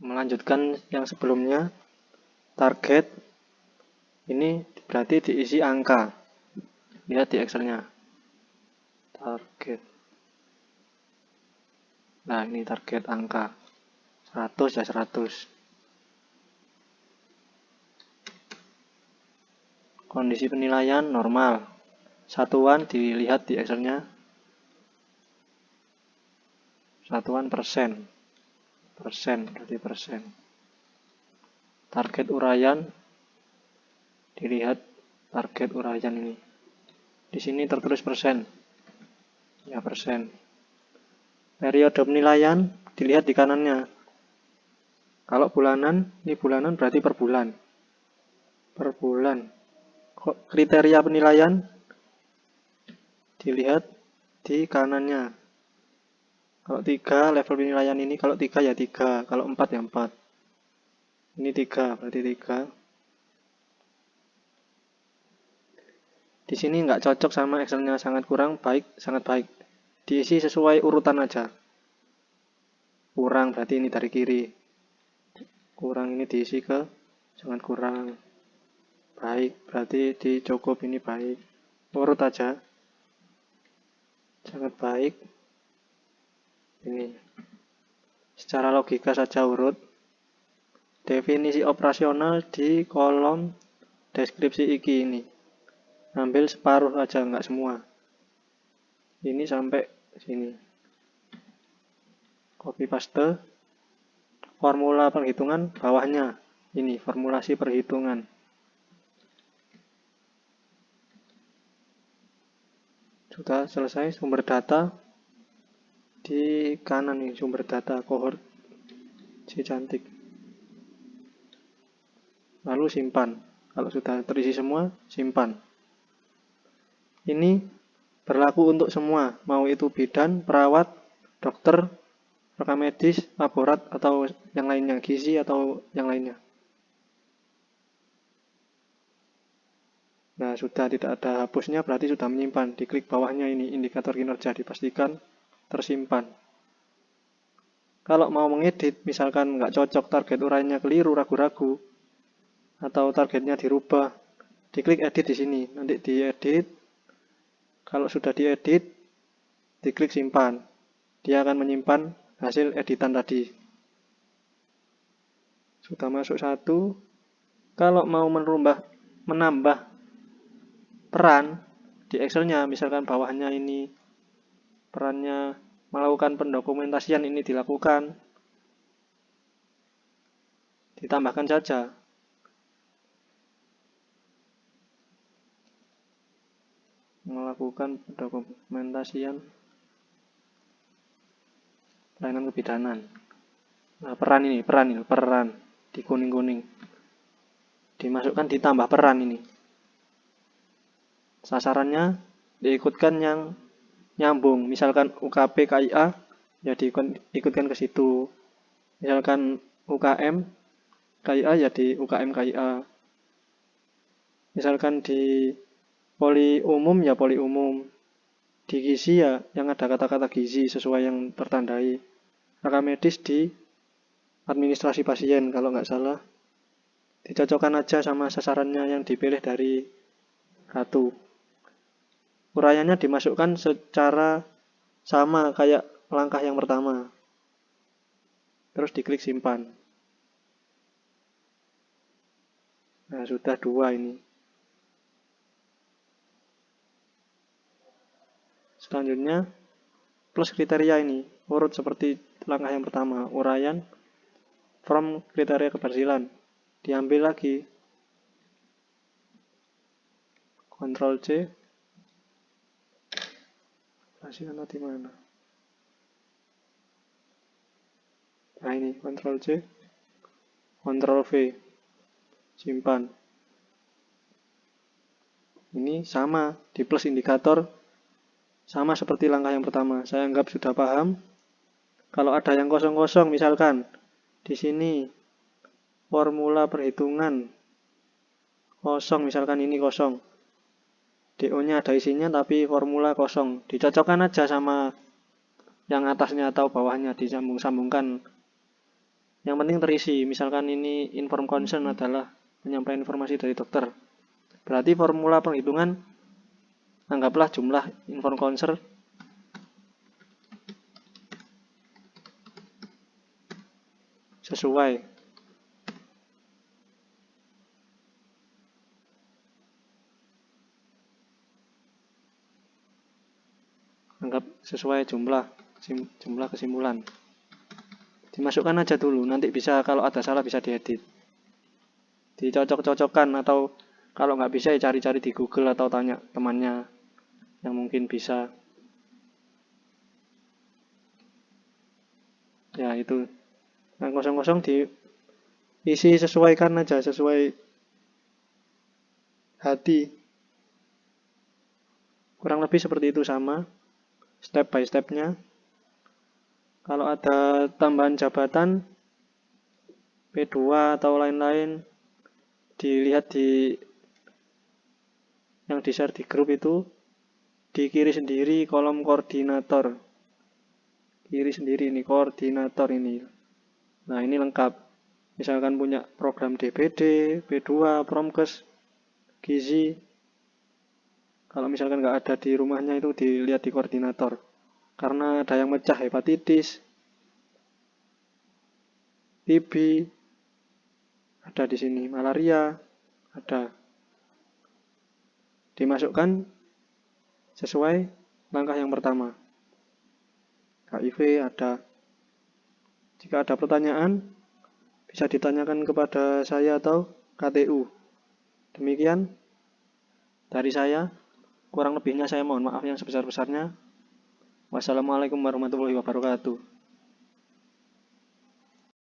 Melanjutkan yang sebelumnya, target ini berarti diisi angka. Lihat di Excelnya. Target. Nah, ini target angka. 100 ya 100. Kondisi penilaian normal. Satuan dilihat di Excelnya. Satuan persen. Berarti persen. Target uraian dilihat target uraian ini. Di sini tertulis persen. Ya, persen. Periode penilaian dilihat di kanannya. Kalau bulanan, ini bulanan berarti per bulan. Per bulan. Kriteria penilaian dilihat di kanannya. Kalau 3 level penilaian ini, kalau 3 ya 3, kalau 4 ya 4. Ini 3, berarti 3. Di sini nggak cocok sama Excelnya, sangat kurang, baik, sangat baik. Diisi sesuai urutan aja. Kurang berarti ini dari kiri. Kurang ini diisi ke sangat kurang. Baik berarti di cukup ini baik. Urut aja. Sangat baik. Ini. Secara logika saja urut. Definisi operasional di kolom deskripsi iki ini. Ambil separuh aja, nggak semua. Ini sampai sini. Copy paste. Formula perhitungan bawahnya. Ini formulasi perhitungan. Sudah selesai sumber data. Di kanan nih sumber data cohort C cantik. Lalu simpan. Kalau sudah terisi semua, simpan. Ini berlaku untuk semua, mau itu bidan, perawat, dokter, rekam medis, laborat, atau yang lainnya, gizi atau yang lainnya. Nah, sudah tidak ada hapusnya, berarti sudah menyimpan. Diklik bawahnya ini, indikator kinerja, dipastikan tersimpan. Kalau mau mengedit, misalkan nggak cocok, target uraiannya keliru, ragu-ragu, atau targetnya dirubah, diklik edit di sini. Nanti diedit. Kalau sudah diedit, diklik simpan. Dia akan menyimpan hasil editan tadi. Sudah masuk 1. Kalau mau menambah peran di Excelnya, misalkan bawahnya ini perannya melakukan pendokumentasian ini dilakukan, ditambahkan saja. Melakukan pendokumentasian pelayanan kebidanan. Nah, peran di kuning-kuning. Dimasukkan ditambah peran ini. Sasarannya diikutkan yang nyambung. Misalkan UKP KIA, ya diikutkan ke situ. Misalkan UKM KIA, ya di UKM KIA. Misalkan di poli umum, ya poli umum. Di gizi, ya yang ada kata-kata gizi sesuai yang tertandai. Rekam medis di administrasi pasien, kalau nggak salah. Dicocokkan aja sama sasarannya yang dipilih dari kartu. Uraiannya dimasukkan secara sama kayak langkah yang pertama. Terus diklik simpan. Nah, sudah 2 ini. Selanjutnya, plus kriteria ini. Urut seperti langkah yang pertama. Uraian from kriteria keberhasilan. Diambil lagi. Ctrl C. Hasilnya di mana? Nah, ini Ctrl C. Ctrl V. Simpan. Ini sama di plus indikator, sama seperti langkah yang pertama. Saya anggap sudah paham. Kalau ada yang kosong-kosong, misalkan di sini formula perhitungan kosong, misalkan ini kosong. DO-nya ada isinya tapi formula kosong. Dicocokkan aja sama yang atasnya atau bawahnya, disambung-sambungkan Yang penting terisi. Misalkan ini inform concern adalah penyampaian informasi dari dokter. Berarti formula penghitungan anggaplah jumlah inform concern sesuai. Anggap sesuai jumlah kesimpulan. Dimasukkan aja dulu, nanti bisa kalau ada salah bisa diedit. Dicocok-cocokkan atau kalau nggak bisa ya cari-cari di Google atau tanya temannya yang mungkin bisa. Ya itu. Yang kosong-kosong diisi sesuaikan aja sesuai hati. Kurang lebih seperti itu sama. Step by stepnya. Kalau ada tambahan jabatan P2 atau lain-lain dilihat di yang di-share di grup itu, di kiri sendiri kolom koordinator. Kiri sendiri ini koordinator ini. Nah, ini lengkap. Misalkan punya program DBD, P2, Promkes, Gizi. Kalau misalkan nggak ada di rumahnya itu dilihat di koordinator. Karena ada yang mecah hepatitis, TB, ada di sini malaria, ada. Dimasukkan sesuai langkah yang pertama. HIV ada. Jika ada pertanyaan, bisa ditanyakan kepada saya atau KTU. Demikian dari saya. Kurang lebihnya saya mohon maaf yang sebesar-besarnya. Wassalamualaikum warahmatullahi wabarakatuh.